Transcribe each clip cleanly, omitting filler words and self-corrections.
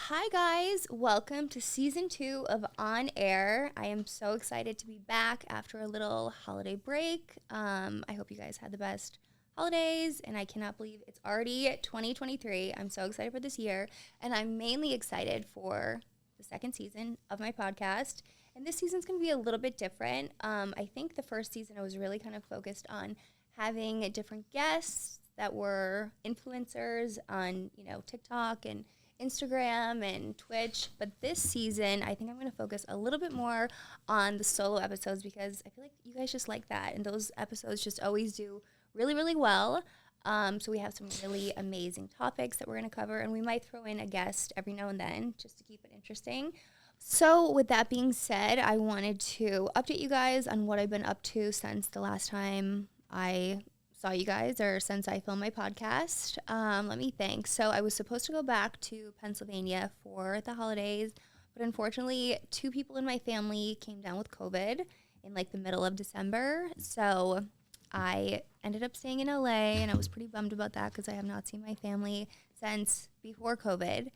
Hi guys, welcome to season 2 of On Air. I am so excited to be back after a little holiday break. I hope you guys had the best holidays, and I cannot believe it's already 2023. I'm so excited for this year, and I'm mainly excited for the second season of my podcast. And this season's going to be a little bit different. I think the first season I was really kind of focused on having different guests that were influencers on, TikTok and Instagram and Twitch. But this season, I think I'm going to focus a little bit more on the solo episodes because I feel like you guys just like that. And those episodes just always do really, really well. So we have some really amazing topics that we're going to cover. And we might throw in a guest every now and then just to keep it interesting. So with that being said, I wanted to update you guys on what I've been up to since the last time I saw you guys, or since I filmed my podcast. Let me think. So I was supposed to go back to Pennsylvania for the holidays, but unfortunately 2 people in my family came down with COVID in like the middle of December. So I ended up staying in LA, and I was pretty bummed about that because I have not seen my family since before COVID.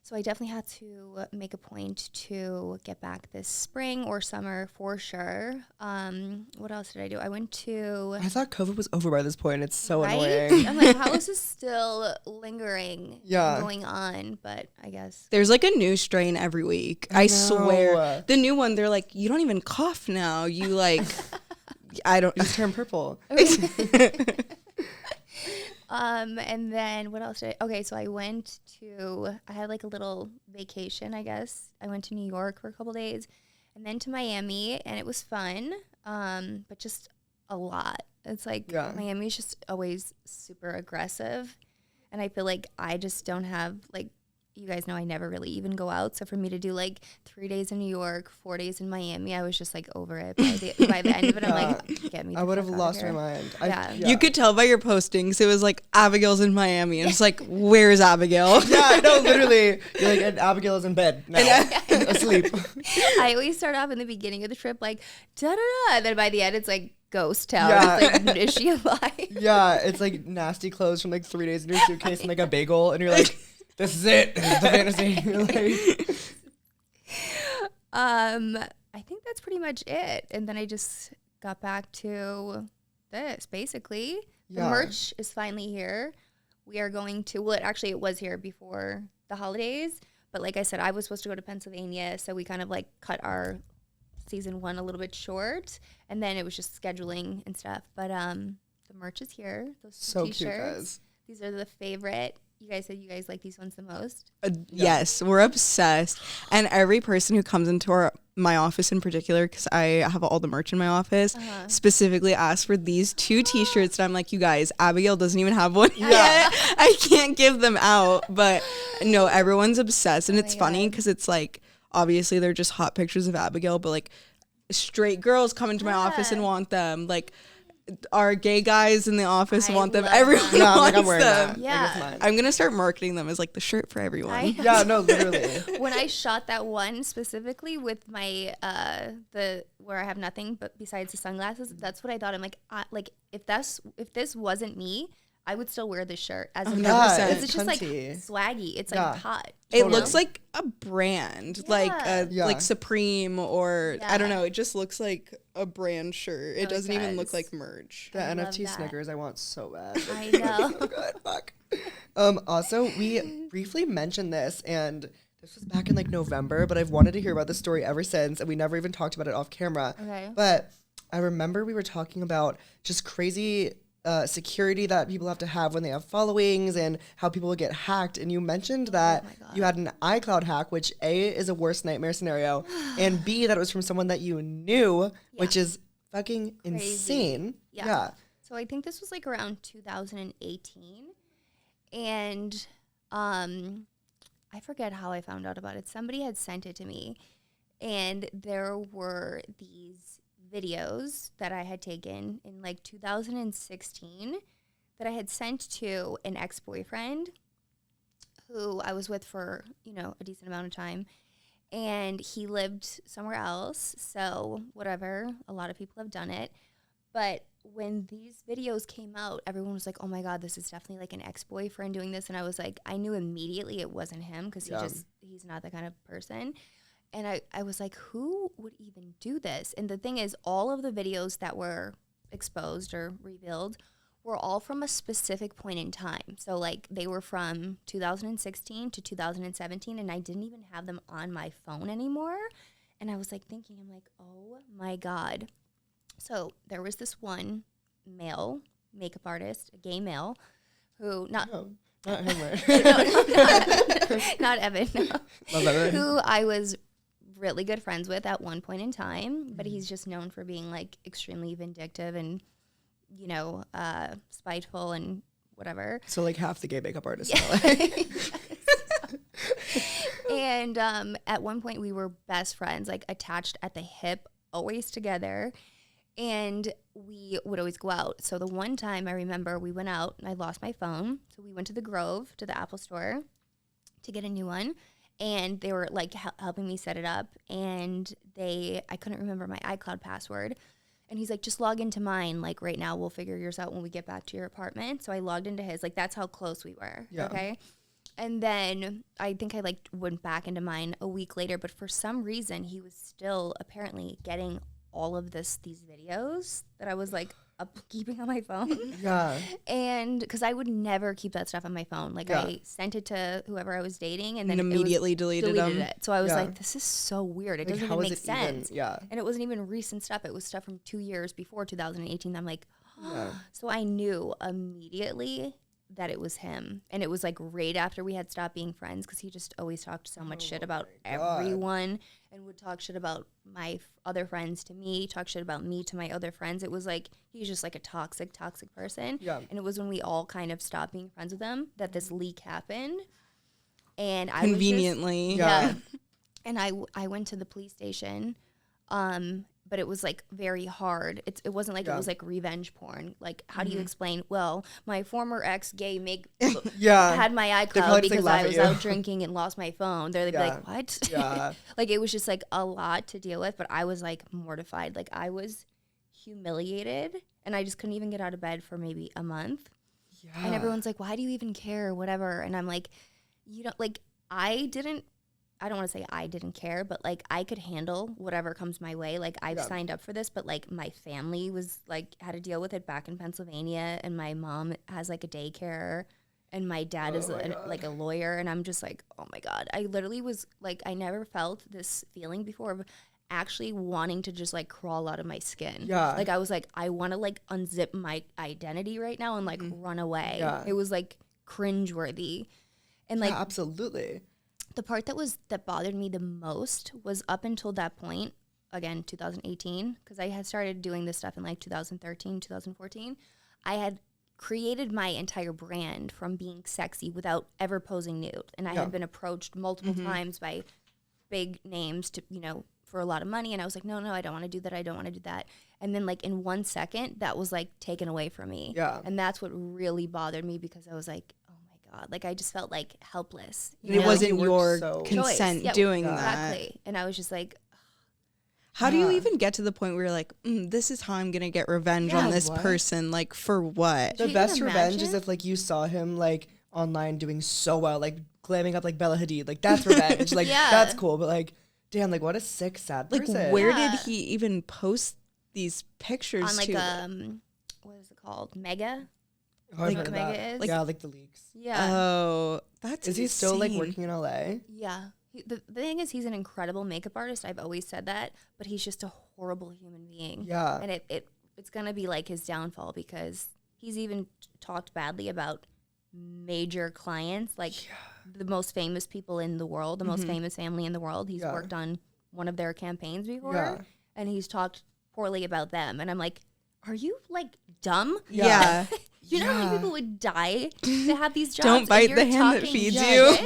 So I definitely had to make a point to get back this spring or summer for sure. What else did I do? I thought COVID was over by this point. It's so annoying. I'm like, how is this still lingering and going on? But I guess. There's like a new strain every week. I swear. The new one, they're like, you don't even cough now. You like, I don't. You turn purple. And then what else so I had like a little vacation, I guess. I went to New York for a couple days and then to Miami, and it was fun. But just a lot. It's like Miami's just always super aggressive. And I feel like I just don't have, like, you guys know I never really even go out. So for me to do like 3 days in New York, 4 days in Miami, I was just like over it by the end of it. I'm like, get me. I would have lost my mind. You could tell by your postings. It was like Abigail's in Miami. And it's like, where's Abigail? Yeah, no, literally. You're like, and Abigail is in bed now, asleep. I always start off in the beginning of the trip like, da-da-da. And then by the end, it's like, ghost town. Yeah. It's like, is she alive? Yeah, it's like nasty clothes from like 3 days in your suitcase and like a bagel. And you're like, this is it. This is the fantasy. I think that's pretty much it. And then I just got back to this, basically. The merch is finally here. We are going to, it was here before the holidays. But like I said, I was supposed to go to Pennsylvania. So we kind of like cut our season 1 a little bit short. And then it was just scheduling and stuff. But the merch is here. Those so TShirts. Cute, guys. These are the favorite. You guys said you guys like these ones the most. Yes, we're obsessed. And every person who comes into my office in particular, because I have all the merch in my office, specifically asks for these 2 T-shirts. And I'm like, you guys, Abigail doesn't even have one yet. I can't give them out. But no, everyone's obsessed. And it's funny because it's like, obviously they're just hot pictures of Abigail, but like straight girls come into my office and want them. Like, our gay guys in the office want them. Everyone wants I'm wearing them. that. Yeah. I'm going to start marketing them as like the shirt for everyone. Yeah, no, literally. When I shot that one specifically with my, where I have nothing but besides the sunglasses, that's what I thought. I'm like, if this wasn't me, I would still wear this shirt as a 100%. It's just like swaggy. It's like hot. It looks like a brand, like Supreme or I don't know. It just looks like a brand shirt. It doesn't even look like merch. The NFT Snickers I want so bad. I know. So good. Fuck. Also, we briefly mentioned this, and this was back in like November, but I've wanted to hear about this story ever since, and we never even talked about it off camera. Okay. But I remember we were talking about just crazy security that people have to have when they have followings and how people will get hacked. And you mentioned that you had an iCloud hack, which A, is a worst nightmare scenario, and B, that it was from someone that you knew, which is fucking insane. Yeah. So I think this was like around 2018. And I forget how I found out about it. Somebody had sent it to me. And there were these videos that I had taken in like 2016 that I had sent to an ex-boyfriend who I was with for, a decent amount of time. And he lived somewhere else. So whatever, a lot of people have done it. But when these videos came out, everyone was like, oh my God, this is definitely like an ex-boyfriend doing this. And I was like, I knew immediately it wasn't him because he's not that kind of person. And I was like, who would even do this? And the thing is, all of the videos that were exposed or revealed were all from a specific point in time. So like they were from 2016 to 2017, and I didn't even have them on my phone anymore. And I was like thinking, I'm like, oh my God. So there was this one male makeup artist, a gay male, who not him, not Evan, no. Who I was really good friends with at one point in time, but he's just known for being like extremely vindictive and, you know, spiteful and whatever. So like half the gay makeup artists. And at one point we were best friends, like attached at the hip, always together. And we would always go out. So the one time I remember we went out and I lost my phone. So we went to the Grove, to the Apple store to get a new one. And they were like helping me set it up. And I couldn't remember my iCloud password. And he's like, just log into mine. Like right now, we'll figure yours out when we get back to your apartment. So I logged into his. Like that's how close we were. Yeah. Okay. And then I think I like went back into mine a week later. But for some reason, he was still apparently getting all of these videos that I was like keeping on my phone. Yeah. And because I would never keep that stuff on my phone. Like I sent it to whoever I was dating and then immediately deleted it. So I was like, this is so weird. It doesn't even make sense. And it wasn't even recent stuff. It was stuff from 2 years before 2018. I'm like, so I knew immediately that it was him. And it was like right after we had stopped being friends because he just always talked so much shit about everyone and would talk shit about my other friends to me, talk shit about me to my other friends. It was like he's just like a toxic person. Yeah. And it was when we all kind of stopped being friends with him that this leak happened. And I conveniently. And I went to the police station. But it was like very hard. It wasn't like it was like revenge porn. Like, how do you explain? Well, my former ex gay had my iCloud because I was out drinking and lost my phone. They'd be like, what? Yeah. Like it was just like a lot to deal with. But I was like mortified. Like I was humiliated, and I just couldn't even get out of bed for maybe a month. Yeah. And everyone's like, why do you even care? Or whatever. And I'm like, you know, like I don't want to say I didn't care, but like I could handle whatever comes my way. Like I've signed up for this, but like my family was like had to deal with it back in Pennsylvania, and my mom has like a daycare, and my dad is like a lawyer, and I'm just like, oh my God. I literally was like, I never felt this feeling before of actually wanting to just like crawl out of my skin. Yeah. Like I was like, I want to like unzip my identity right now and like run away. Yeah. It was like cringeworthy. And like absolutely. The part that bothered me the most was up until that point, again, 2018, because I had started doing this stuff in like 2013, 2014. I had created my entire brand from being sexy without ever posing nude. And I had been approached multiple times by big names to, you know, for a lot of money. And I was like, no, I don't want to do that. I don't want to do that. And then like in 1 second, that was like taken away from me. Yeah. And that's what really bothered me because I was like, like I just felt like helpless. It wasn't your consent doing that. Exactly. And I was just like, how do you even get to the point where you're like, this is how I'm going to get revenge on this person? Like for what? The best revenge is if like you saw him like online doing so well, like glamming up like Bella Hadid. Like that's revenge. Like that's cool. But like, damn, like what a sick, sad person. Like where did he even post these pictures on like what is it called? Mega? Like Mega is? Like, like the leaks. Yeah. Oh, that's Is he still like working in LA? Yeah. The thing is, he's an incredible makeup artist. I've always said that, but he's just a horrible human being. Yeah. And it's gonna be like his downfall because he's even talked badly about major clients, like the most famous people in the world, the most famous family in the world. He's worked on one of their campaigns before, and he's talked poorly about them. And I'm like, are you like dumb? Yeah. You know how many people would die to have these jobs? Don't bite the hand that feeds you.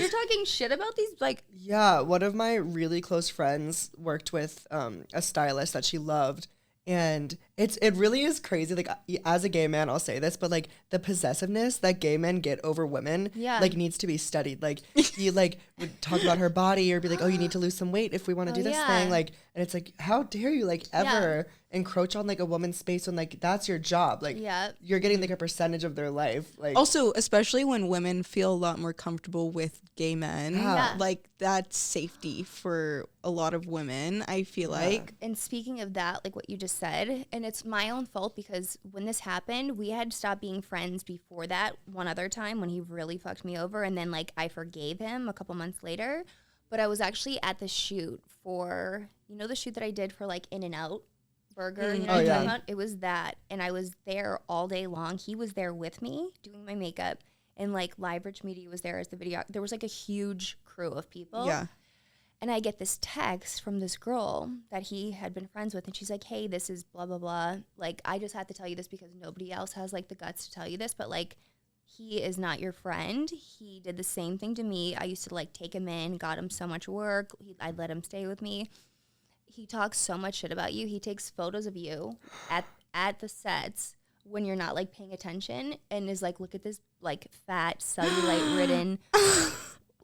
You're talking shit about these, like... Yeah, one of my really close friends worked with a stylist that she loved, And it really is crazy. Like, as a gay man, I'll say this, but like the possessiveness that gay men get over women, like, needs to be studied. Like, he like would talk about her body or be like, oh, you need to lose some weight if we want to do this thing. Like, and it's like, how dare you like ever encroach on like a woman's space when like that's your job? Like, you're getting like a percentage of their life. Like, also, especially when women feel a lot more comfortable with gay men, like that's safety for a lot of women, I feel like. And speaking of that, like what you just said, and it's my own fault because when this happened, we had stopped being friends before that one other time when he really fucked me over, and then like I forgave him a couple months later. But I was actually at the shoot for, you know, the shoot that I did for like In-N-Out Burger, you know what I'm talking about? It was that, and I was there all day long. He was there with me doing my makeup, and like Live Rich Media was there as the video. There was like a huge crew of people. Yeah. And I get this text from this girl that he had been friends with, and she's like, hey, this is blah, blah, blah. Like, I just had to tell you this because nobody else has, like, the guts to tell you this, but, like, he is not your friend. He did the same thing to me. I used to, like, take him in, got him so much work. I'd let him stay with me. He talks so much shit about you. He takes photos of you at the sets when you're not, like, paying attention and is like, look at this, like, fat, cellulite-ridden...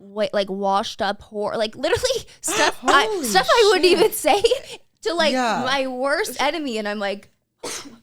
like washed up whore, like literally stuff I wouldn't even say to like my worst enemy, and I'm like,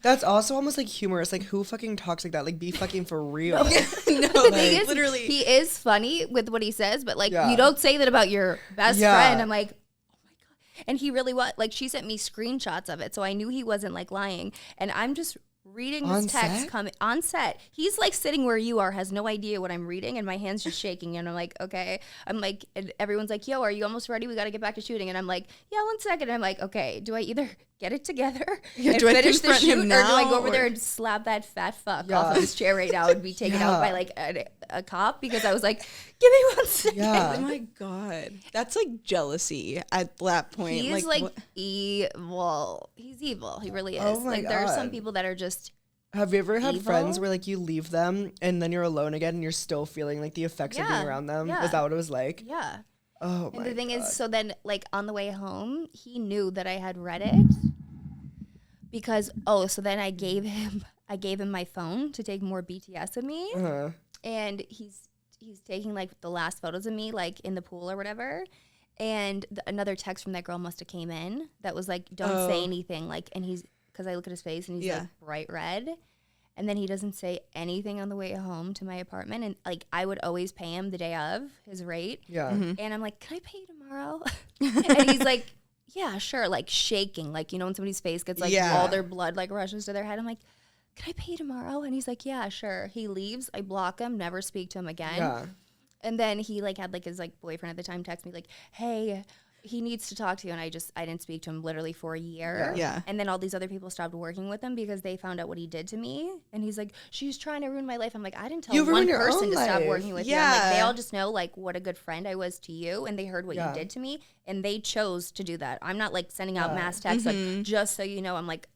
that's also almost like humorous. Like, who fucking talks like that? Like, be fucking for real. No, the thing is, literally, he is funny with what he says, but like you don't say that about your best friend. I'm like, oh my god, and he really was like, she sent me screenshots of it, so I knew he wasn't like lying, and I'm just reading this text coming on set. He's like sitting where you are, has no idea what I'm reading, and my hand's just shaking, and I'm like, okay. I'm like, and everyone's like, yo, are you almost ready? We got to get back to shooting. And I'm like, yeah, 1 second. And I'm like, okay, do I either get it together and finish the shoot, or do I go over there and slap that fat fuck off of his chair right now and be taken out by like a cop? Because I was like, give me 1 second. Oh my god, that's like jealousy at that point. He's like evil. He's evil. He really is. Oh my God. There are some people that are just. Have you ever had friends where like you leave them and then you're alone again and you're still feeling like the effects of being around them? Is that what it was like? Yeah. Oh my God. And the thing is, so then like on the way home, he knew that I had read it because so then I gave him my phone to take more BTS of me, and he's taking like the last photos of me like in the pool or whatever. And another text from that girl must have came in that was like, don't say anything, like, and he's. Because I look at his face and he's like bright red, and then he doesn't say anything on the way home to my apartment, and like I would always pay him the day of his rate, and I'm like, can I pay you tomorrow? And he's like, yeah, sure, like shaking, like, you know, when somebody's face gets like all their blood like rushes to their head. I'm like, can I pay you tomorrow? And he's like, yeah, sure. He leaves. I block him, never speak to him again. And then he like had like his like boyfriend at the time text me like, hey, he needs to talk to you, and I didn't speak to him literally for a year. And then all these other people stopped working with him because they found out what he did to me. And he's like, she's trying to ruin my life. I'm like, I didn't tell one person to stop working with you. I'm like, they all just know like what a good friend I was to you, and they heard what you did to me, and they chose to do that. I'm not like sending out mass texts like, just so you know. I'm like,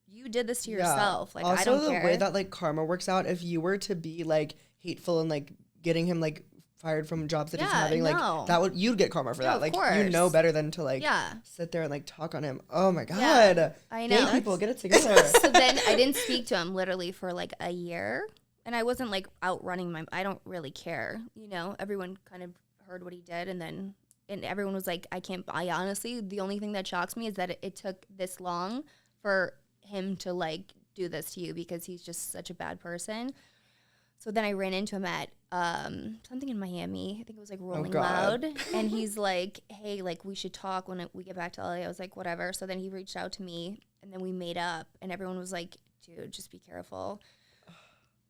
you did this to yourself. Like, also, I don't care. Also, the way that like karma works out, if you were to be like hateful and like getting him like fired from jobs that he's having, like you'd get karma for that. Like, you know better than to like sit there and like talk on him. Oh my God. I know. Gay people, get it together. So then I didn't speak to him literally for like a year, and I wasn't like outrunning I don't really care. You know, everyone kind of heard what he did, and everyone was like, I honestly, the only thing that shocks me is that it took this long for him to like do this to you, because he's just such a bad person. So then I ran into him at something in Miami. I think it was like Rolling Loud. And he's like, hey, like we should talk when we get back to LA. I was like, whatever. So then he reached out to me, and then we made up, and everyone was like, dude, just be careful.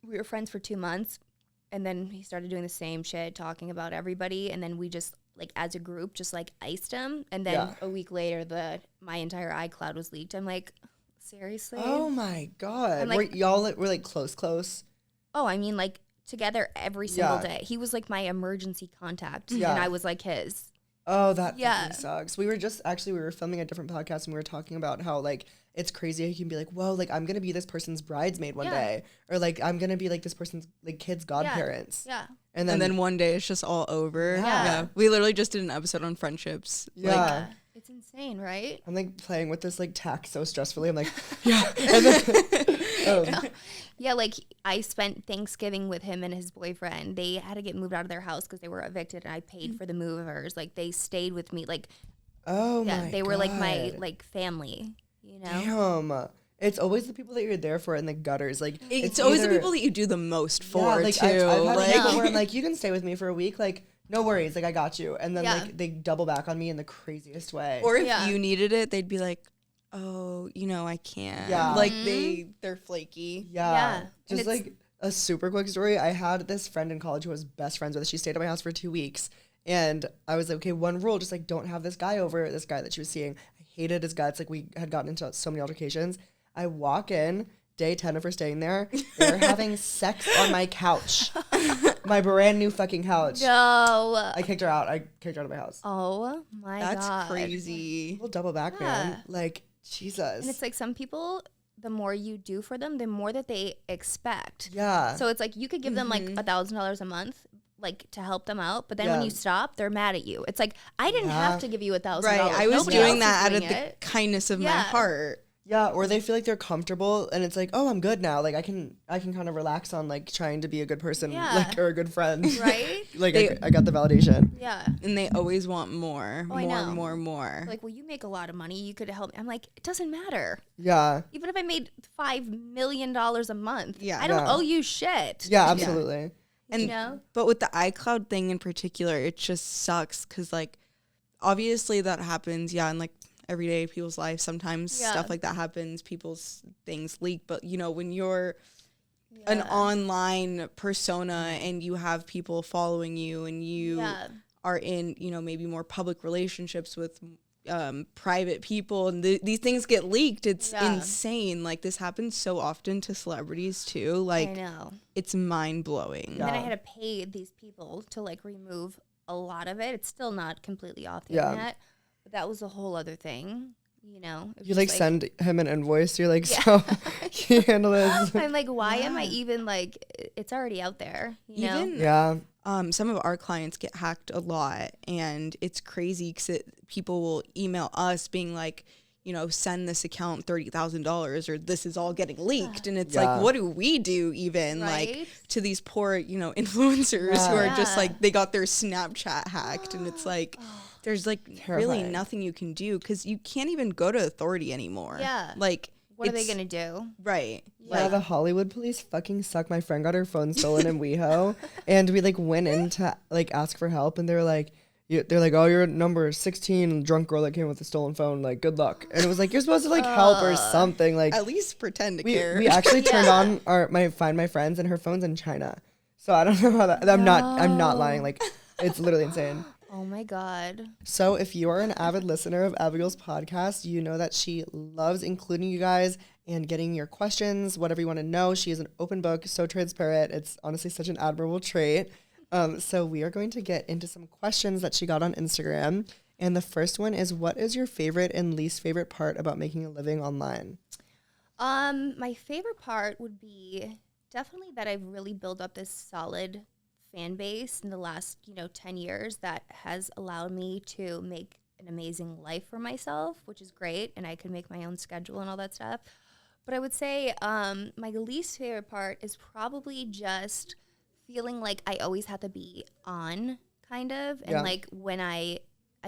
We were friends for 2 months, and then he started doing the same shit, talking about everybody. And then we just like as a group just like iced him. And then a week later, my entire iCloud was leaked. I'm like, seriously? Oh my God. Like, we're like close. Oh, I mean, like, together every single day. He was, like, my emergency contact, and I was, like, his. Oh, that fucking sucks. We were filming a different podcast, and we were talking about how, like, it's crazy how you can be like, whoa, like, I'm going to be this person's bridesmaid one day. Or, like, I'm going to be, like, this person's, like, kid's godparents. Yeah. And then one day it's just all over. Yeah. We literally just did an episode on friendships. Yeah. It's insane, right? I'm like playing with this like tack so stressfully. I'm like, yeah. And then, Yeah, like I spent Thanksgiving with him and his boyfriend. They had to get moved out of their house because they were evicted, and I paid for the movers. Like they stayed with me. Like, they were like my like family. You know. Damn. It's always the people that you're there for in the gutters. Like it's always the people that you do the most for, like, too. I've had people where I'm like, you can stay with me for a week. Like, no worries. Like, I got you. And then, like, they double back on me in the craziest way. Or if you needed it, they'd be like, oh, I can't. Yeah. Like, they're flaky. Yeah. Just, like, a super quick story. I had this friend in college who I was best friends with. She stayed at my house for 2 weeks. And I was like, okay, one rule, just, like, don't have this guy over, this guy that she was seeing. I hated his guts. Like, we had gotten into so many altercations. I walk in, day 10 of her staying there. They're having sex on my couch. My brand new fucking couch. No. I kicked her out. I kicked her out of my house. Oh my God. That's crazy. We'll double back, man. Like, Jesus. And it's like some people, the more you do for them, the more that they expect. Yeah. So it's like you could give them like $1,000 a month, like to help them out, but then when you stop, they're mad at you. It's like, I didn't have to give you $1,000. Right. I was doing that out of the kindness of my heart. Yeah, or they feel like they're comfortable and it's like, oh, I'm good now. Like I can kind of relax on like trying to be a good person, like or a good friend. Right? Like I got the validation. Yeah. And they always want more. More. Like, well, you make a lot of money. You could help me. I'm like, it doesn't matter. Yeah. Even if I made $5 million a month, yeah. I don't owe you shit. Yeah, absolutely. And but with the iCloud thing in particular, it just sucks because like obviously that happens, and like everyday people's lives sometimes stuff like that happens, people's things leak, but when you're an online persona and you have people following you and you are in maybe more public relationships with private people and these things get leaked, it's insane. Like this happens so often to celebrities too. Like I know, it's mind-blowing. And then I had to pay these people to like remove a lot of it. It's still not completely off the internet. But that was a whole other thing, You like send him an invoice. You're like, so can you handle this? I'm like, why am I even like, it's already out there, know? Some of our clients get hacked a lot, and it's crazy because people will email us being like, send this account $30,000 or this is all getting leaked. And it's like, what do we do even like to these poor, influencers who are just like, they got their Snapchat hacked and it's like, there's like really nothing you can do because you can't even go to authority anymore. Yeah. Like, what are they going to do? Right. Yeah, the Hollywood police fucking suck. My friend got her phone stolen in WeHo and we like went in to like ask for help and they're like, oh, you're number 16 drunk girl that came with a stolen phone. Like, good luck. And it was like, you're supposed to like help or something. Like, at least pretend to care. We actually turned on Find My Friends and her phone's in China. So I don't know how that, I'm not lying. Like, it's literally insane. Oh my God. So if you are an avid listener of Abigail's podcast, you know that she loves including you guys and getting your questions, whatever you want to know. She is an open book, so transparent. It's honestly such an admirable trait. So we are going to get into some questions that she got on Instagram. And the first one is, what is your favorite and least favorite part about making a living online? My favorite part would be definitely that I've really built up this solid fan base in the last 10 years that has allowed me to make an amazing life for myself, which is great, and I can make my own schedule and all that stuff. But I would say my least favorite part is probably just feeling like I always have to be on, kind of, and like when I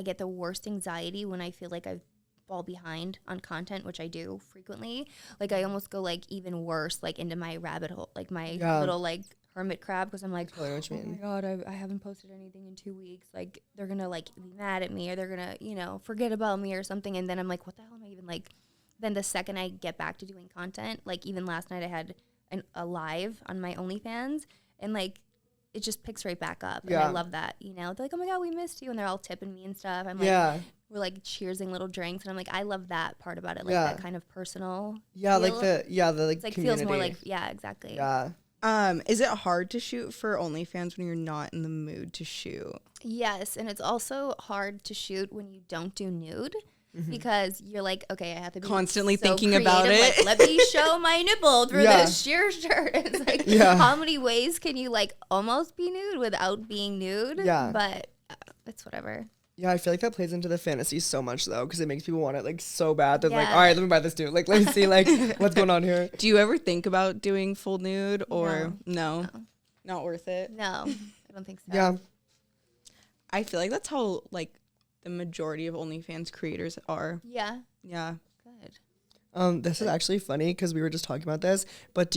get the worst anxiety when I feel like I fall behind on content, which I do frequently. Like I almost go like even worse, like into my rabbit hole, like my little like hermit crab, because I'm like, oh my God, I haven't posted anything in 2 weeks. Like they're gonna like be mad at me, or they're gonna forget about me or something. And then I'm like, what the hell am I even like? Then the second I get back to doing content, like even last night I had a live on my OnlyFans, and like it just picks right back up. And I love that. They're like, oh my God, we missed you, and they're all tipping me and stuff. I'm like, we're like cheersing little drinks, and I'm like, I love that part about it, like that kind of personal feel. Like the like, it's like community. feels more like exactly. Is it hard to shoot for OnlyFans when you're not in the mood to shoot? Yes, and it's also hard to shoot when you don't do nude. Because you're like, okay, I have to be constantly so thinking creative. about it. Like, let me show my nipple through this sheer shirt. It's like, how many ways can you like almost be nude without being nude? Yeah. But it's whatever. Yeah, I feel like that plays into the fantasy so much though, because it makes people want it like so bad. They're like, all right, let me buy this too. Like, let me see like what's going on here. Do you ever think about doing full nude or no? Not worth it? No, I don't think so. Yeah. I feel like that's how like the majority of OnlyFans creators are. Yeah. Yeah. Good. This is actually funny because we were just talking about this, but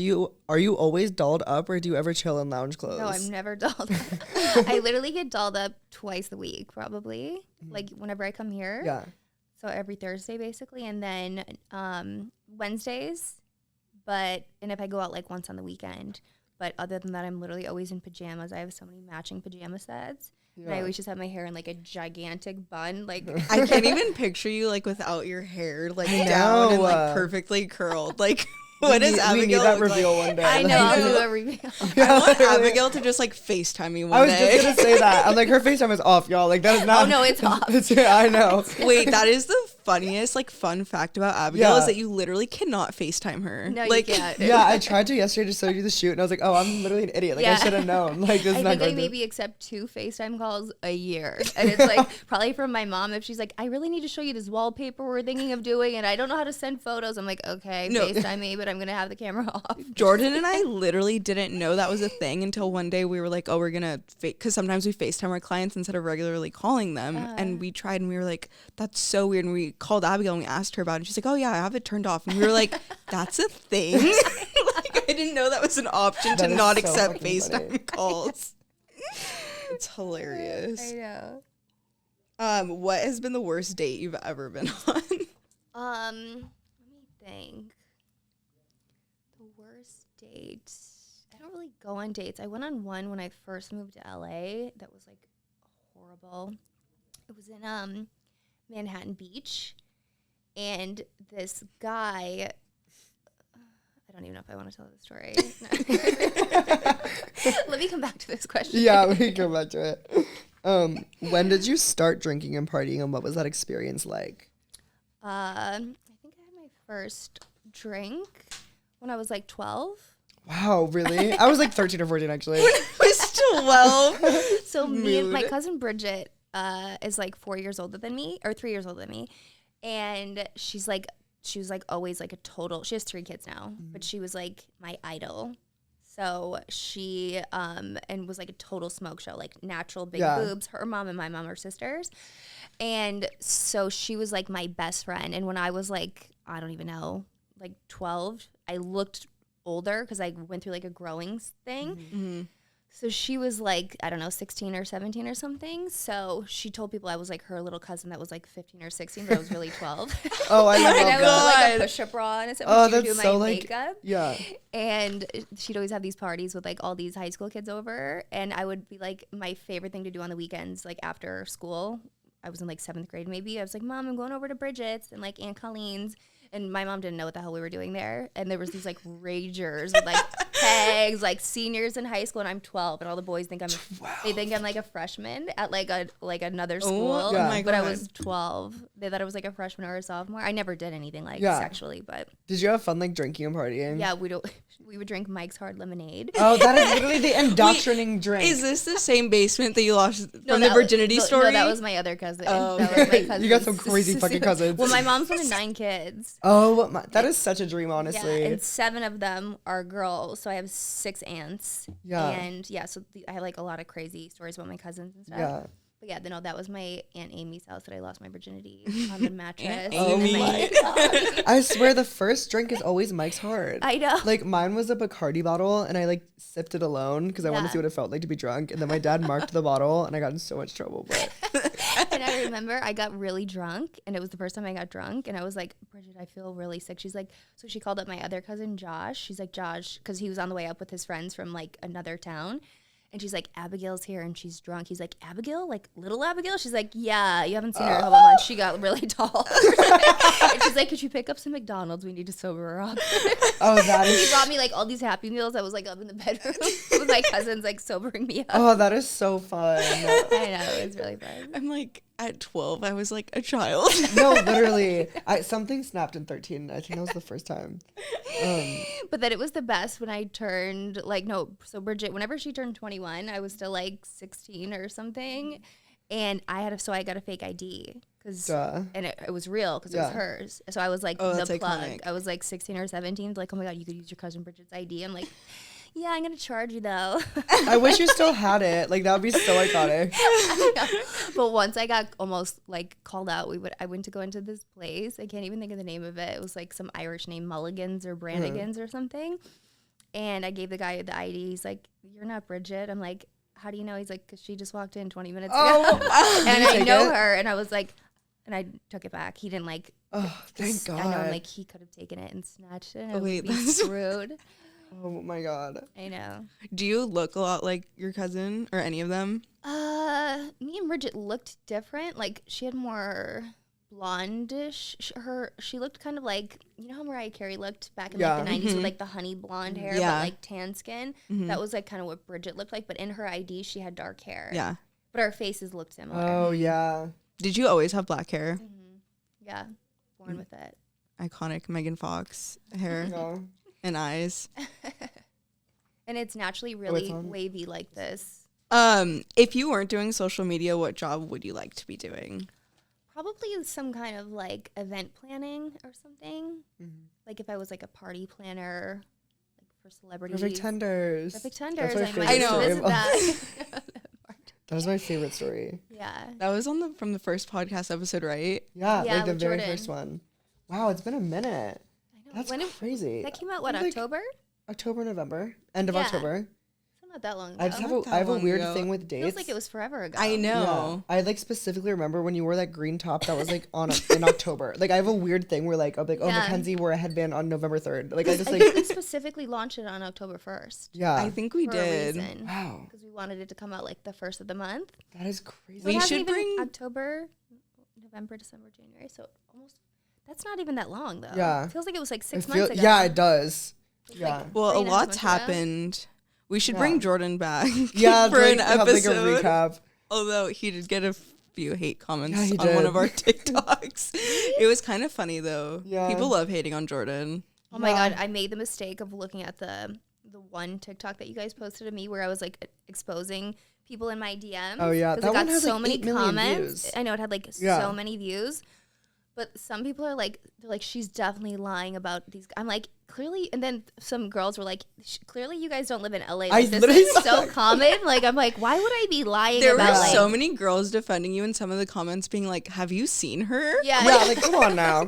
are you always dolled up or do you ever chill in lounge clothes? No, I'm never dolled up. I literally get dolled up twice a week, probably. Like whenever I come here. Yeah. So every Thursday basically, and then Wednesdays. And if I go out like once on the weekend. But other than that, I'm literally always in pajamas. I have so many matching pajama sets. Yeah. And I always just have my hair in like a gigantic bun. Like I can't even picture you like without your hair like down and like perfectly curled. Like what is Abigail? We need that reveal one day. I know, I'll do a reveal. I want Abigail to just like FaceTime me one day. I was just gonna say that. I'm like, her FaceTime is off, y'all. Like that is not. Oh no, it's off. I know. Wait, that is the funniest like fun fact about Abigail is that you literally cannot FaceTime her. No, like, you can't. Yeah, I tried to yesterday to show you the shoot, and I was like, oh, I'm literally an idiot. Like I should have known. Like this is not I think going I maybe accept 2 FaceTime calls a year, and it's like probably from my mom if she's like, I really need to show you this wallpaper we're thinking of doing, and I don't know how to send photos. I'm like, okay, FaceTime me, but I'm gonna have the camera off. Jordan and I literally didn't know that was a thing until one day we were like, oh, we're gonna because sometimes we FaceTime our clients instead of regularly calling them, and we tried and we were like, that's so weird, and we called Abigail and we asked her about it, and she's like, oh yeah, I have it turned off, and we were like, that's a thing. Like I didn't know that was an option to not so accept FaceTime calls. It's hilarious. I know. What has been the worst date you've ever been on? Let me think. The worst date. I don't really go on dates. I went on one when I first moved to LA. That was like horrible. It was in Manhattan Beach, and this guy. I don't even know if I want to tell the story. Let me come back to this question. Yeah, we can come back to it. When did you start drinking and partying, and what was that experience like? I think I had my first drink when I was like 12. Wow, really? I was like 13 or 14 actually. I was 12. So me and my cousin Bridget is like 4 years older than me, or 3 years older than me, and she was like always like a total. She has 3 kids now, but she was like my idol. So she and was like a total smoke show, like natural big boobs. Her mom and my mom are sisters, and so she was like my best friend. And when I was like, I don't even know, like 12, I looked older because I went through like a growing thing. Mm-hmm. So she was like, I don't know, 16 or 17 or something. So she told people I was like her little cousin that was like 15 or 16, but I was really 12. Oh, I love and that. I was like a push-up bra and stuff when she would do my makeup. Yeah. And she'd always have these parties with like all these high school kids over. And I would be like, my favorite thing to do on the weekends, like after school, I was in like 7th grade maybe. I was like, Mom, I'm going over to Bridget's and like Aunt Colleen's. And my mom didn't know what the hell we were doing there. And there was these like ragers with like pegs, like seniors in high school, and I'm 12, and all the boys think they think I'm like a freshman at like another school. Oh my God. But I was 12. They thought I was like a freshman or a sophomore. I never did anything like sexually, but did you have fun like drinking and partying? Yeah, we would drink Mike's Hard Lemonade. Oh, that is literally the indoctrinating drink. Is this the same basement that you lost from the virginity story? No, that was my other cousin. Oh, that was my cousin. You got some crazy fucking cousins. Well, my mom's one of 9 kids. Oh, that is such a dream, honestly. Yeah, and 7 of them are girls, so I have 6 aunts. Yeah. And so I have like a lot of crazy stories about my cousins and stuff. Yeah. But yeah, no, that was my Aunt Amy's house that I lost my virginity on the mattress. Oh my God. I swear the first drink is always Mike's Hard. I know. Like mine was a Bacardi bottle, and I like sipped it alone because I wanted to see what it felt like to be drunk. And then my dad marked the bottle, and I got in so much trouble. But and I remember I got really drunk, and it was the first time I got drunk, and I was like, Bridget, I feel really sick. She's like, so she called up my other cousin, Josh. She's like, Josh, because he was on the way up with his friends from like another town. And she's like, Abigail's here and she's drunk. He's like, Abigail? Like little Abigail? She's like, yeah, you haven't seen her in a couple months. She got really tall. And she's like, could you pick up some McDonald's? We need to sober her up. Oh, that is. She brought me like all these Happy Meals. I was like up in the bedroom with my cousins like sobering me up. Oh, that is so fun. I know, it's really fun. I'm like, at 12, I was like a child. No, literally. Something snapped in 13. I think that was the first time. But then it was the best when I turned, so Bridget, whenever she turned 21, I was still like 16 or something. And I got a fake ID and it was real because it was hers. So I was like the plug. Iconic. I was like 16 or 17. Like, oh my God, you could use your cousin Bridget's ID. I'm like, yeah, I'm going to charge you though. I wish you still had it. Like, that would be so iconic. But once I got almost like called out, I went to go into this place. I can't even think of the name of it. It was like some Irish name, Mulligans or Brannigans or something. And I gave the guy the ID. He's like, you're not Bridget. I'm like, how do you know? He's like, because she just walked in 20 minutes ago. And I know her. And I was like, and I took it back. He didn't like. Oh, thank God. I know, like, he could have taken it and snatched it. And it would be screwed. Oh my God. I know. Do you look a lot like your cousin or any of them? Me and Bridget looked different. Like, she had more blondish. She looked kind of like, you know how Mariah Carey looked back in like the 90s with like the honey blonde hair, but like tan skin. That was like kind of what Bridget looked like. But in her ID, she had dark hair. Yeah. But our faces looked similar. Oh yeah. Did you always have black hair? Yeah. Born with it. Iconic Megan Fox hair and eyes. And it's naturally really wavy like this. If you weren't doing social media, what job would you like to be doing? Probably some kind of like event planning or something. Like if I was like a party planner, like for celebrities. Perfect Tenders. Perfect Tenders. I know. Visit that. That was my favorite story. Yeah. That was from the first podcast episode, right? Yeah, like the very Jordan. first one. Wow, it's been a minute. I know. That's crazy. That came out, what, Like, October? October, November. End of October. It's not that long ago. I just have a weird thing with dates. Feels like it was forever ago. I know. Yeah. I like specifically remember when you wore that green top that was like in October. Like I have a weird thing where like I'll be like, oh, Mackenzie wore a headband on November 3rd. Like I just like. I think we specifically launched it on October 1st. Yeah. I think we did. Wow. Because we wanted it to come out like the first of the month. That is crazy. So we should bring October, November, December, January. So almost. That's not even that long though. Yeah. It feels like it was like 6 months ago. Yeah, it does. Yeah. Well, a 3.5 lot's months ago. happened. We should bring Jordan back. Yeah, for an have episode. like a recap. Although he did get a few hate comments he on did. one of our TikToks. It was kind of funny though. Yeah. People love hating on Jordan. Oh my God, I made the mistake of looking at the one TikTok that you guys posted of me where I was like exposing people in my DMs. Oh yeah, that one got has so like many 8 million comments. views. I know it had like so many views. But some people are like, they're like, she's definitely lying about these. I'm like, clearly. And then some girls were like, clearly you guys don't live in LA. Like, this is so common. Like, I'm like, why would I be lying There about were like, so many girls defending you in some of the comments being like, have you seen her? Yeah. Yeah, like come on now.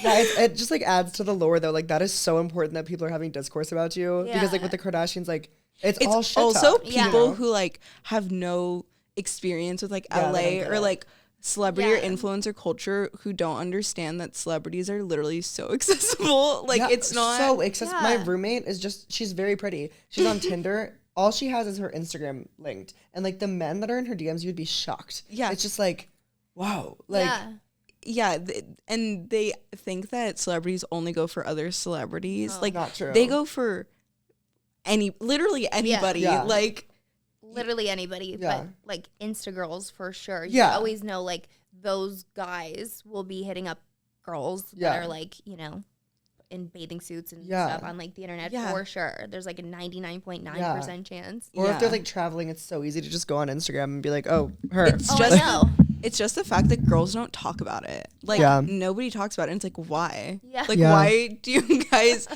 Yeah, it just like adds to the lore though. Like that is so important that people are having discourse about you because like with the Kardashians, like it's all shit also talk, people who like have no experience with like LA or like celebrity or influencer culture who don't understand that celebrities are literally so accessible. Like it's not so accessible. My roommate is she's very pretty. She's on Tinder. All she has is her Instagram linked. And like the men that are in her DMs, you'd be shocked. Yeah. It's just like, wow. Like and they think that celebrities only go for other celebrities. Like not true. They go for literally anybody. Yeah. Like literally anybody, but like Insta girls for sure. You Yeah. always know like those guys will be hitting up girls that are like, you know, in bathing suits and stuff on like the internet for sure. There's like a 99.9% chance. Or if they're like traveling, it's so easy to just go on Instagram and be like, oh, her. It's just the fact that girls don't talk about it. Like nobody talks about it. And it's like, why? Yeah. Like why do you guys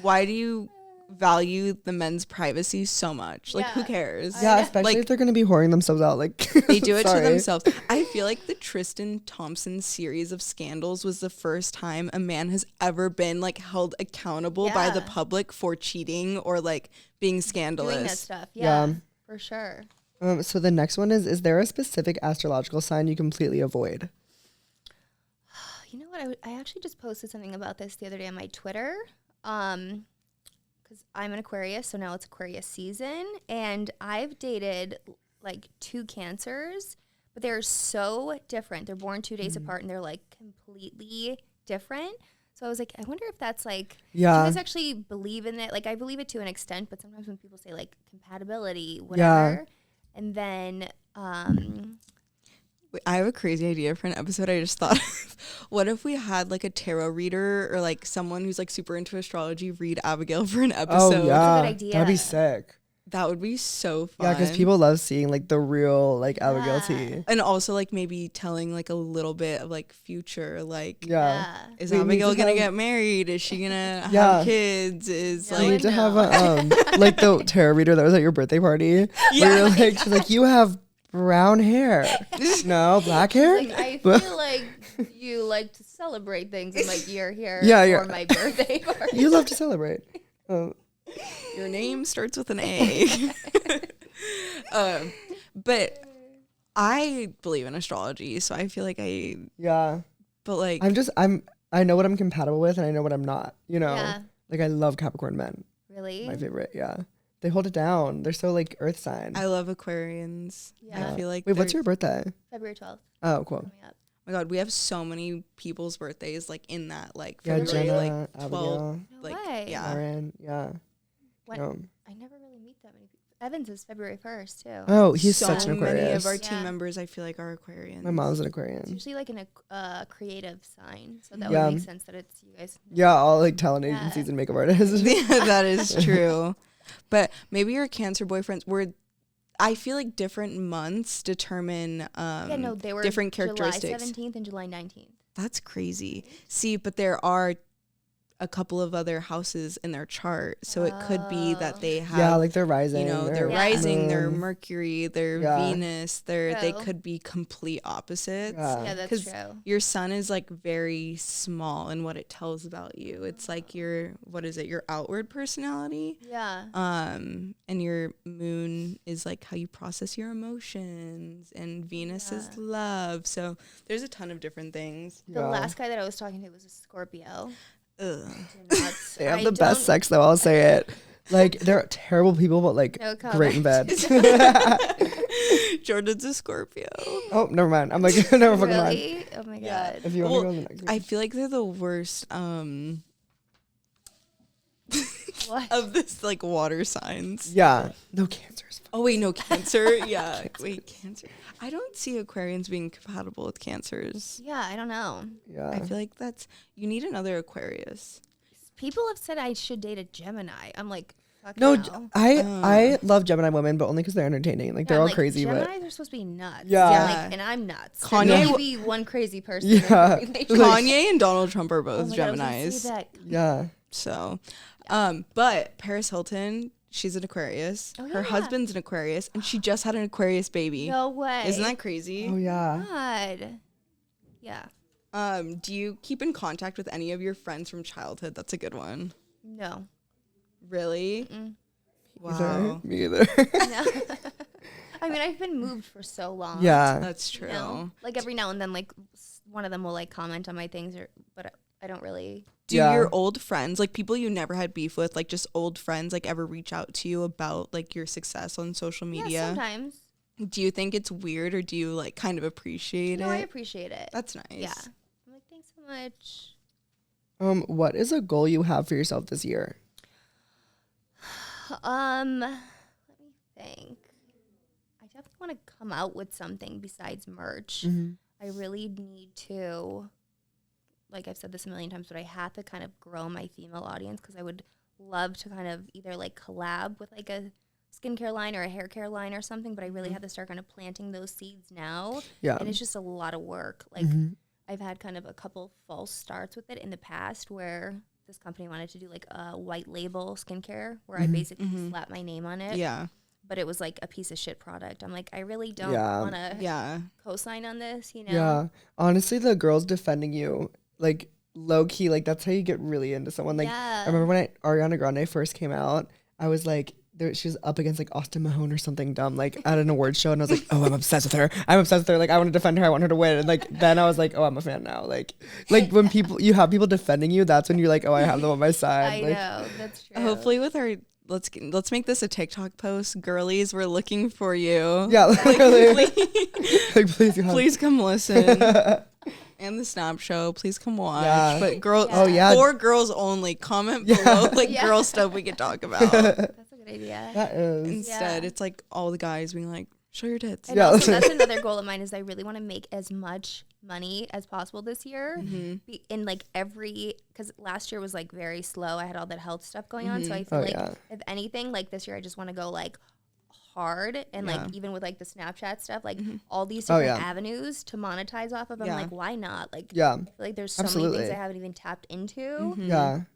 why do you value the men's privacy so much? Like who cares? Yeah, especially if they're gonna be whoring themselves out. Like they do it to themselves. I feel like the Tristan Thompson series of scandals was the first time a man has ever been like held accountable by the public for cheating or like being scandalous. Doing that stuff. For sure. So the next one is there a specific astrological sign you completely avoid? You know what? I actually just posted something about this the other day on my Twitter. Because I'm an Aquarius, so now it's Aquarius season. And I've dated like 2 Cancers, but they're so different. They're born 2 days apart, and they're like completely different. So I was like, I wonder if that's like, do you guys actually believe in it? Like, I believe it to an extent, but sometimes when people say like compatibility, whatever, and then I have a crazy idea for an episode I just thought of. What if we had like a tarot reader or like someone who's like super into astrology read Abigail for an episode? Oh yeah, that's a good idea. That'd be sick. That would be so fun. Yeah, because people love seeing like the real like Abigail T. And also like maybe telling like a little bit of like future, like is We need Abigail to gonna have- get married? Is she gonna Yeah. have kids? Is No, We like need to have a like the tarot reader that was at your birthday party. Where you're like, she's like, you have brown hair. No, black hair. Like, I feel like you like to celebrate things, and like you're here Yeah, for my birthday party. You love to celebrate. Oh. your name starts with an A. But I believe in astrology, so I feel like Yeah. but like I know what I'm compatible with and I know what I'm not, you know. Yeah. Like I love Capricorn men. Really? My favorite, yeah. They hold it down. They're so like earth sign. I love Aquarians. Yeah. I feel like Wait, what's they're- your birthday? February 12th. Oh, cool. Coming up. Oh my god, we have so many people's birthdays like in that like Yeah, February Jenna, like 12 Abigail, No like way. yeah. Lauren, yeah. When, No. I never really meet that many people. Evans is February 1st, too. Oh, he's so such an many Aquarius. of our Yeah. team members I feel like are Aquarians. My mom's an It's Aquarian. usually like an creative sign, so that Yeah. would make sense that it's you guys. Yeah, all like talent Yeah. agencies and makeup artists. Yeah, that is true. But maybe your Cancer boyfriends were I feel like different months determine Yeah, no, they were different characteristics. July 17th and July 19th. That's crazy. See, but there are a couple of other houses in their chart, so it could be that they have Yeah, like they're rising. you know, their Yeah. rising, their moon. Mercury, their Yeah. Venus, they True. could be complete opposites. Yeah. Yeah, that's 'Cause true. Your sun is like very small in what it tells about you. It's like your your outward personality. Yeah. And your moon is like how you process your emotions, and Venus is Yeah. love. So there's a ton of different things. The Yeah. last guy that I was talking to was a Scorpio. Ugh. Do not- They have I the best don't- sex though, I'll say it. Like they're terrible people, but like No great in bed. Jordan's a Scorpio. Oh, never mind. I'm like never fucking mind. Really? Oh my Yeah. god. If you want Well, to go to the next one. I feel like they're the worst What? of this like water signs. Yeah. No cancers. Oh wait, no, Cancer. Yeah, wait, Cancer. I don't see Aquarians being compatible with Cancers. Yeah, I don't know. Yeah. I feel like you need another Aquarius. People have said I should date a Gemini. I'm like, fuck No, no. I love Gemini women, but only because they're entertaining. Like Yeah, they're I'm all like, crazy, Gemini, but they're supposed to be nuts. Yeah. Yeah. And I'm nuts. Kanye There w- may be one crazy person. Yeah. in the Like- Kanye and Donald Trump are Oh both my God, I was gonna Geminis. say that. yeah. So, but Paris Hilton, she's an Aquarius. Oh, Her yeah. husband's an Aquarius, and she just had an Aquarius baby. No way. Isn't that crazy? Oh yeah. God. Yeah. Do you keep in contact with any of your friends from childhood? That's a good one. No. Really? Mm-mm. Wow. Me either. No. I mean, I've been moved for so long. Yeah. That's true. You know? Like every now and then, like one of them will like comment on my things, but I don't really. Do Yeah. your old friends, like people you never had beef with, like just old friends, like ever reach out to you about like your success on social Yeah, media? sometimes. Do you think it's weird, or do you like kind of appreciate No, I it? appreciate it. That's nice. Yeah. I'm like, thanks so much. What is a goal you have for yourself this year? Let me think. I definitely want to come out with something besides merch. Mm-hmm. I really need to, like I've said this a million times, but I have to kind of grow my female audience because I would love to kind of either like collab with like a skincare line or a hair care line or something, but I really have to start kind of planting those seeds now. Yeah. And it's just a lot of work. Like Mhm. I've had kind of a couple false starts with it in the past where this company wanted to do like a white label skincare where I basically slapped my name on it. Yeah. But it was like a piece of shit product. I'm like, I really don't Yeah. want to Yeah. co-sign on this, you know? Yeah. Honestly, the girls defending you, like low key, like that's how you get really into someone. Like Yeah. I remember when Ariana Grande first came out, I was like, she was up against like Austin Mahone or something dumb, like at an award show, and I was like, oh, I'm obsessed with her. I'm obsessed with her. Like I want to defend her. I want her to win. And like then I was like, oh, I'm a fan now. Like when you have people defending you, that's when you're like, oh, I have them on my side. I Like, know, that's true. Hopefully, with our let's make this a TikTok post. Girlies, we're looking for you. Yeah, literally. Please, Like please, you have- please come listen. And the Snap Show, please come watch. Yeah. But girl, Oh, yeah. for girls only. Comment below like Yeah. girl stuff we could talk about. That's a good idea. That is. Instead, Yeah. it's like all the guys being like, Show your tits. And also, that's another goal of mine is I really want to make as much money as possible this year. In like because last year was like very slow. I had all that health stuff going on. So I feel if anything, like this year, I just want to go like hard and like even with like the Snapchat stuff, like all these different avenues to monetize off of. I'm like, why not? Like, I feel like there's so many things I haven't even tapped into.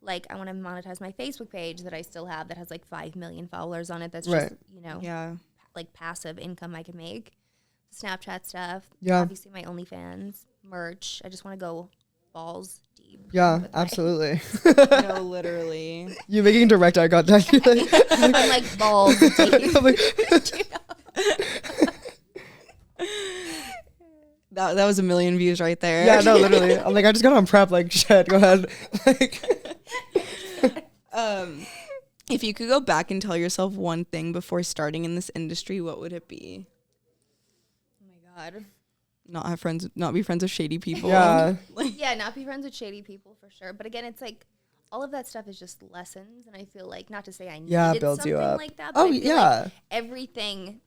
Like I want to monetize my Facebook page that I still have that has like 5 million followers on it. That's just, like passive income I can make. Snapchat stuff. Obviously my OnlyFans merch. I just want to go balls deep. Absolutely. No, literally. You're making direct eye contact. I'm like balls deep. That was 1 million views right there. Yeah, no, literally. I'm like, I just got on prep. Like, shit, go ahead. If you could go back and tell yourself one thing before starting in this industry, what would it be? Oh my God. Not be friends with shady people. Yeah. Not be friends with shady people for sure. But again, it's like all of that stuff is just lessons, and I feel like not to say I needed something like that, but I feel like everything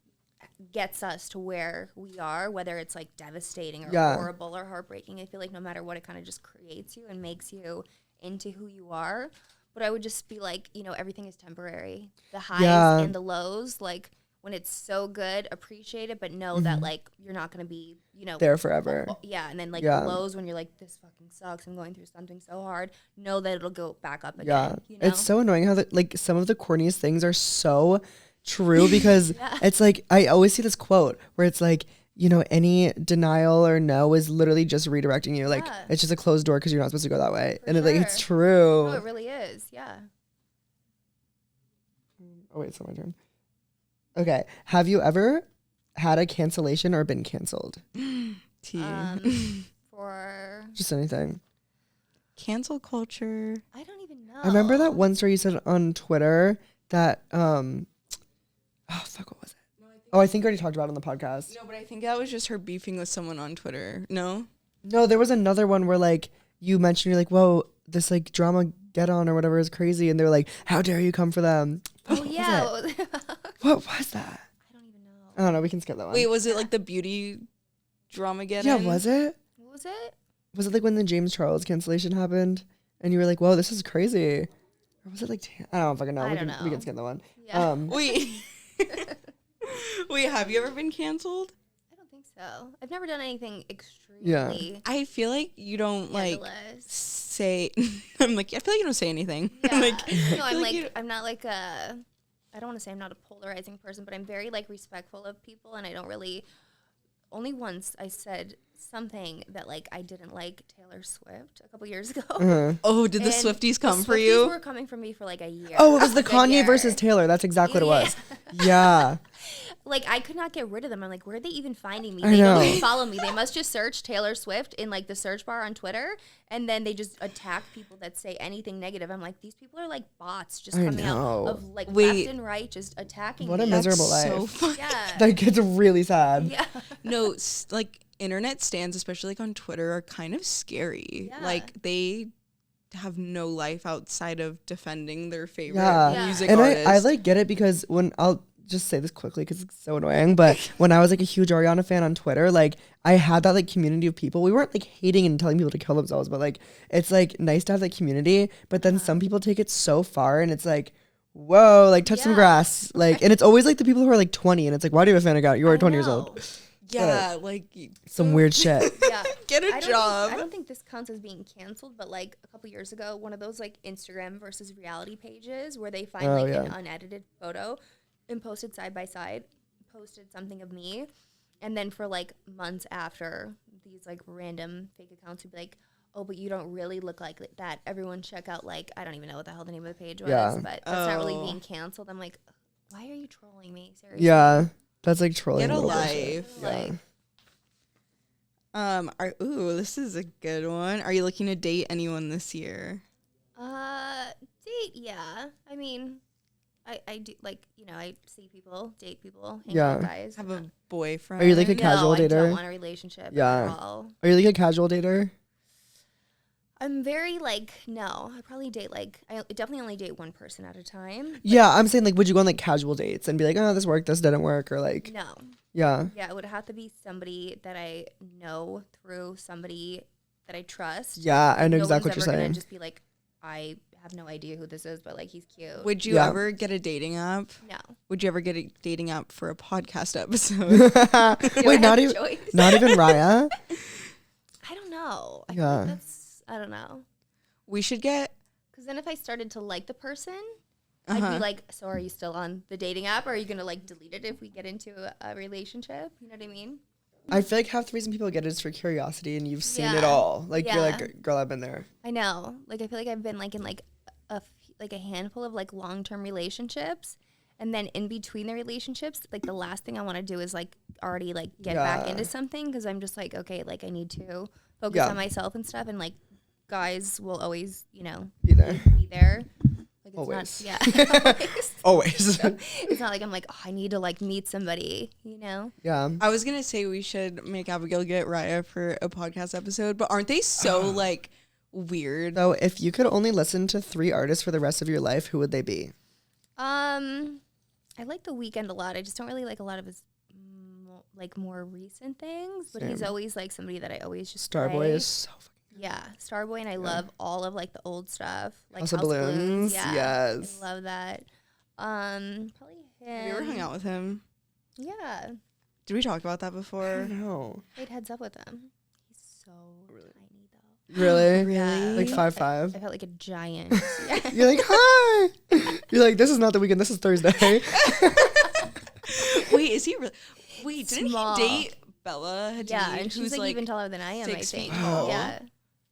gets us to where we are, whether it's like devastating or horrible or heartbreaking. I feel like no matter what, it kind of just creates you and makes you into who you are. But I would just be like, everything is temporary. The highs and the lows, like when it's so good, appreciate it, but know that like you're not going to be, there forever. And then like the lows when you're like, this fucking sucks, I'm going through something so hard, know that it'll go back up again. It's so annoying how like some of the corniest things are so true because it's like, I always see this quote where it's like, any denial or no is literally just redirecting you. Like it's just a closed door because you're not supposed to go that way. And it's true. No, it really is. Yeah. Oh wait, it's not my turn. Okay. Have you ever had a cancellation or been canceled? For just anything. Cancel culture. I don't even know. I remember that one story you said on Twitter that what was it? I think I already talked about it on the podcast. No, but I think that was just her beefing with someone on Twitter. No, there was another one where like you mentioned you're like, whoa, this like drama get on or whatever is crazy, and they're like, how dare you come for them? What was that? I don't even know. I don't know. We can skip that one. Wait, was it like the beauty drama get on? Yeah, was it? What was it? Was it like when the James Charles cancellation happened, and you were like, whoa, this is crazy? Or was it like I don't fucking know. I don't know. We can skip that one. Yeah. Wait, have you ever been canceled? I don't think so. I've never done anything extremely. Yeah. I feel like you don't say. I feel like you don't say anything. Yeah. I'm not like a. I don't want to say I'm not a polarizing person, but I'm very like respectful of people, and I don't really. Only once I said something that like I didn't like Taylor Swift a couple years ago. Oh, did the Swifties come for you? The Swifties were coming for me for like a year. Oh, it was the Kanye versus Taylor. That's exactly what it was. Yeah. Like I could not get rid of them. I'm like, where are they even finding me? I They know. don't even follow me. They must just search Taylor Swift in like the search bar on Twitter, and then they just attack people that say anything negative. I'm like, these people are like bots just coming out of like left and right, just attacking. What me. a miserable That's life. so funny. Yeah. That gets really sad. Yeah. No, like internet stands, especially like on Twitter, are kind of scary. Yeah. Like they have no life outside of defending their favorite music and artist. I like get it because when I'll just say this quickly because it's so annoying, but when I was like a huge Ariana fan on Twitter, like I had that like community of people. We weren't like hating and telling people to kill themselves, but like it's like nice to have that community. But then some people take it so far and it's like, whoa, like touch some grass. Like, and it's always like the people who are like 20 and it's like, why do you have a fan account? You are 20 years old. Yeah, like some weird shit. Yeah. Get a job. I don't think this counts as being canceled, but like a couple years ago, one of those like Instagram versus reality pages where they find an unedited photo and posted side by side, posted something of me, and then for like months after, these like random fake accounts would be like, oh, but you don't really look like that. Everyone check out like, I don't even know what the hell the name of the page was, but that's not really being canceled. I'm like, why are you trolling me? Seriously. Yeah. That's like trolling. Get a life. Yeah. Like, this is a good one. Are you looking to date anyone this year? Date, yeah. I mean, I do, like, I see people, date people, hang out with guys. Have a boyfriend? Are you like a casual dater? I don't want a relationship at all. Are you like a casual dater? I'm very like, no, I probably date like, I definitely only date one person at a time. Yeah, I'm saying like, would you go on like casual dates and be like, oh, this worked, this didn't work, or like? No. Yeah. Yeah, it would have to be somebody that I know through somebody that I trust. Yeah, I know No exactly one's what ever you're gonna saying. just be like, I have no idea who this is, but like he's cute. Would you ever get a dating app? No. Would you ever get a dating app for a podcast episode? Wait, not even Raya? I don't know. I Yeah. feel like I don't know. We should get. Because then if I started to like the person, I'd be like, so are you still on the dating app, or are you gonna like delete it if we get into a relationship? You know what I mean? I feel like half the reason people get it is for curiosity, and you've seen it all. Like you're like, girl, I've been there. I know. Like I feel like I've been like in like a handful of like long-term relationships, and then in between the relationships, like the last thing I want to do is like already like get back into something, because I'm just like, okay, like I need to focus on myself and stuff, and like guys will always, you know, Be there. Like it's Always. not, yeah. Always. So it's not like I'm like, oh, I need to like meet somebody, you know? Yeah. I was gonna say we should make Abigail get Raya for a podcast episode, but aren't they so like weird? So if you could only listen to 3 artists for the rest of your life, who would they be? I like The Weeknd a lot. I just don't really like a lot of his like more recent things, but he's always like somebody that I always just Starboy play. is so fucking good. Yeah, Starboy, and I love all of like the old stuff, like House of House Balloons, Yeah, yes. I love that. Probably him. Have you ever hung out with him? Yeah, Did we talk about that I before? don't know. played heads up with him. He's so tiny though. Really? Yeah. Like I 5'5"? felt like a giant. Yeah. You're like, hi. You're like, this is not the weekend. This is Thursday. Wait, is he really? Wait, didn't Small. he date Bella Hadid? Yeah, and she's who's like even taller than I am, I 6 think. feet tall? Yeah.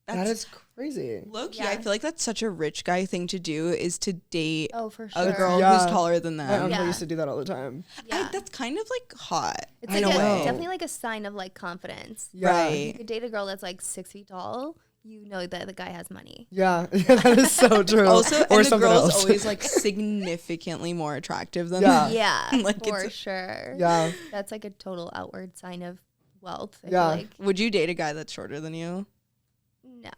That is crazy. Low-key, Yeah. I feel like that's such a rich guy thing to do, is to date Oh, for sure. a girl Yeah. who's taller than My them. uncle Yeah. used to do that all the time. Yeah. That's kind of like hot. It's I like know. definitely like a sign of like confidence. Yeah. Right. You could date a girl that's like 6 feet tall, you know that the guy has money. Yeah, that is so true. Also, or and the something girl's else. always like significantly more attractive than Yeah. them. Yeah, Like, for it's- sure. Yeah. That's like a total outward sign of wealth. I Yeah. feel like. Would you date a guy that's shorter than you? No,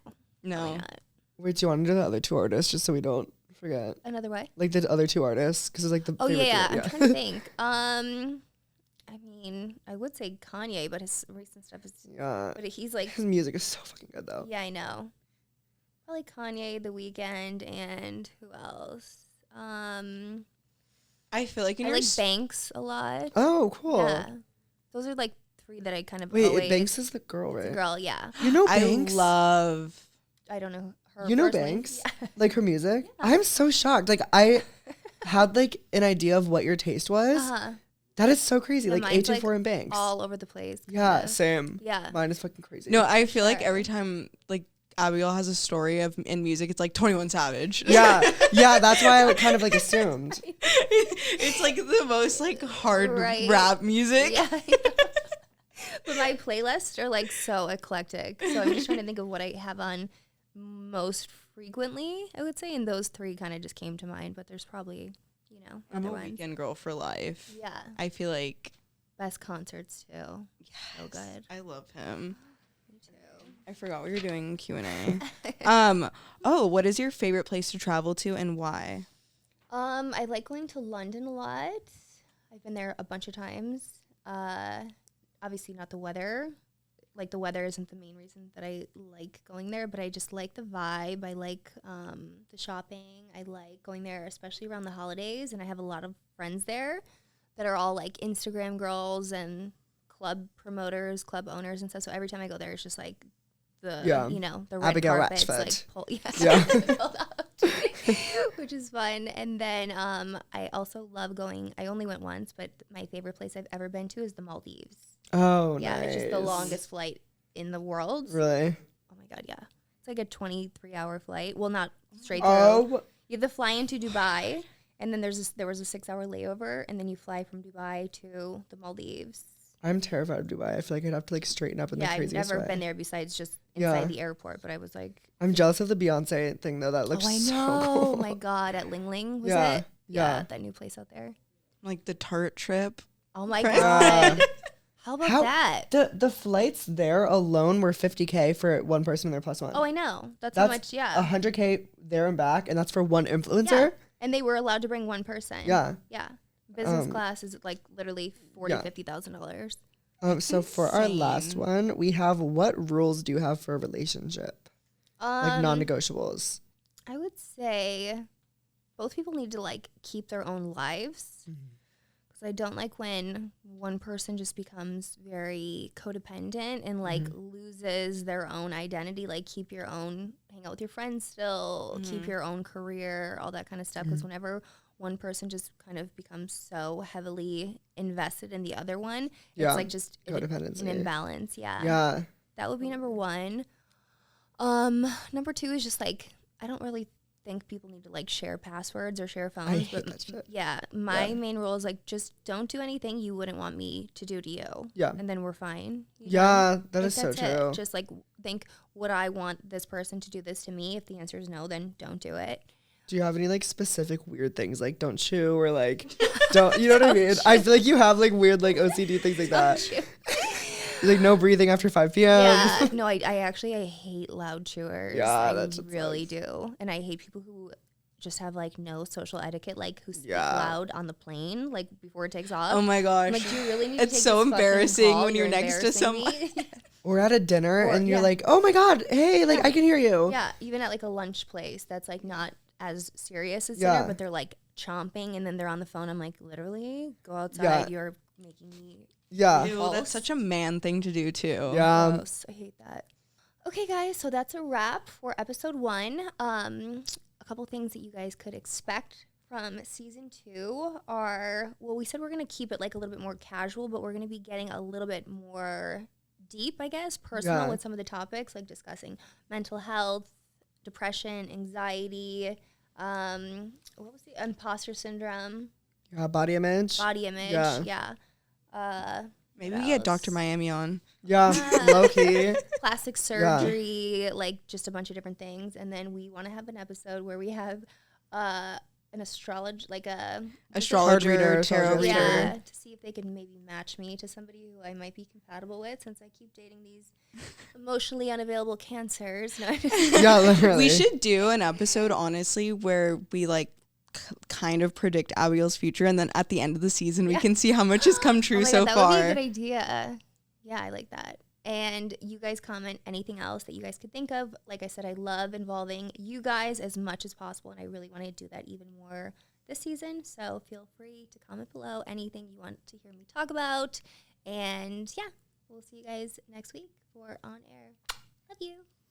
No. probably not. Wait, do you want to do the other 2 artists just so we don't forget? Another way? Like the other 2 artists? Because it's like the Oh, favorite yeah. 2. I'm trying to think. I mean, I would say Kanye, but his recent stuff is. Yeah. But he's like. His music is so fucking good, though. Yeah, I know. Probably Kanye, The Weeknd, and who else? I feel like in I your like Banks a lot. Oh, cool. Yeah, those are like 3 that I kind of Wait, always. Banks is the girl, It's right? a girl, yeah. You know I Banks? love. I don't know her. You know personally. Banks? Yeah. Like her music? I'm so shocked. Like I had like an idea of what your taste was. Uh-huh. That is so crazy. Yeah, Like mine's, 824 and Banks. All over the place. Yeah, kinda. same. Yeah. Mine is fucking crazy. No, I feel like Sure. every time like Abigail has a story of in music, it's like 21 Savage. Yeah, yeah, that's why I kind of like assumed. It's like the most like hard Right. rap music. Yeah. But my playlists are like so eclectic. So I'm just trying to think of what I have on most frequently, I would say. And those 3 kind of just came to mind, but there's probably, you know, I'm other a ones. weekend girl for life. Yeah. I feel like Best concerts too. So good. I love him. Me too. I forgot we were doing Q&A. Oh, what is your favorite place to travel to and why? I like going to London a lot. I've been there a bunch of times. Obviously not the weather. Like the weather isn't the main reason that I like going there, but I just like the vibe. I like the shopping. I like going there, especially around the holidays. And I have a lot of friends there that are all like Instagram girls and club promoters, club owners and stuff. So every time I go there, it's just like the, you know, the red Abigail carpets, Ratchford. like Yeah. pulled out, which is fun. And then I also love going. I only went once, but my favorite place I've ever been to is the Maldives. Oh, Yeah, nice. it's just the longest flight in the world. Really? Oh my god, yeah. It's like a 23-hour flight. Well, not straight through. Oh, You have to fly into Dubai, and then there was a 6-hour layover, and then you fly from Dubai to the Maldives. I'm terrified of Dubai. I feel like I'd have to like straighten up in Yeah, the I've craziest never way. been there besides just Yeah. inside the airport, but I was like, I'm jealous of the Beyonce thing though. That looks oh, I so know. cool. Oh my god, at Ling Ling, was Yeah, it? yeah. That new place out there. Like the Tart trip. Oh my Right. god. How about that? The flights there alone were $50K for one person and their plus one. Oh, I know. That's how much, yeah. $100K there and back, and that's for one influencer. Yeah. And they were allowed to bring one person. Yeah. Yeah. Business class is like literally $50,000. So for our last one, we have, what rules do you have for a relationship? Like non-negotiables. I would say both people need to like keep their own lives. Because I don't like when one person just becomes very codependent and like loses their own identity. Like keep your own, hang out with your friends still, keep your own career, all that kind of stuff. Because whenever one person just kind of becomes so heavily invested in the other one, it's like just an imbalance. Yeah. That would be number one. Number two is just like, I don't really think people need to like share passwords or share phones. I hate that shit. My main rule is like, just don't do anything you wouldn't want me to do to you. Yeah. And then we're fine. That is so true. Just like think, would I want this person to do this to me? If the answer is no, then don't do it. Do you have any like specific weird things like don't chew or like don't, you know what I mean? I feel like you have like weird like OCD things like that. Like no breathing after 5 p.m. Yeah, no, I hate loud chewers. Yeah, I really do. And I hate people who just have like no social etiquette, like who speak loud on the plane, like before it takes off. Oh my gosh. I'm like, do you really need it's to take so this embarrassing call? when you're next to someone. Or at a dinner and you're like, oh my God, hey, like I can hear you. Yeah, even at like a lunch place that's like not as serious as dinner, but they're like chomping and then they're on the phone. I'm like, literally, go outside. You're making me. Yeah. Ew, that's such a man thing to do too. Yeah. Gross. I hate that. Okay, guys, so that's a wrap for episode 1. A couple things that you guys could expect from season 2 are, well, we said we're going to keep it like a little bit more casual, but we're going to be getting a little bit more deep, I guess, personal with some of the topics, like discussing mental health, depression, anxiety, what was the imposter syndrome? Body image. Yeah. Maybe we get Dr. Miami on. Yeah, low key. Plastic surgery, like just a bunch of different things. And then we want to have an episode where we have an astrologer, tarot reader. Yeah, to see if they can maybe match me to somebody who I might be compatible with, since I keep dating these emotionally unavailable cancers. No, yeah, literally. We should do an episode, honestly, where we like kind of predict Abigail's future, and then at the end of the season, we can see how much has come true so that far. That would be a good idea. Yeah, I like that. And you guys comment anything else that you guys could think of. Like I said, I love involving you guys as much as possible, and I really want to do that even more this season. So feel free to comment below anything you want to hear me talk about. And yeah, we'll see you guys next week for On Air.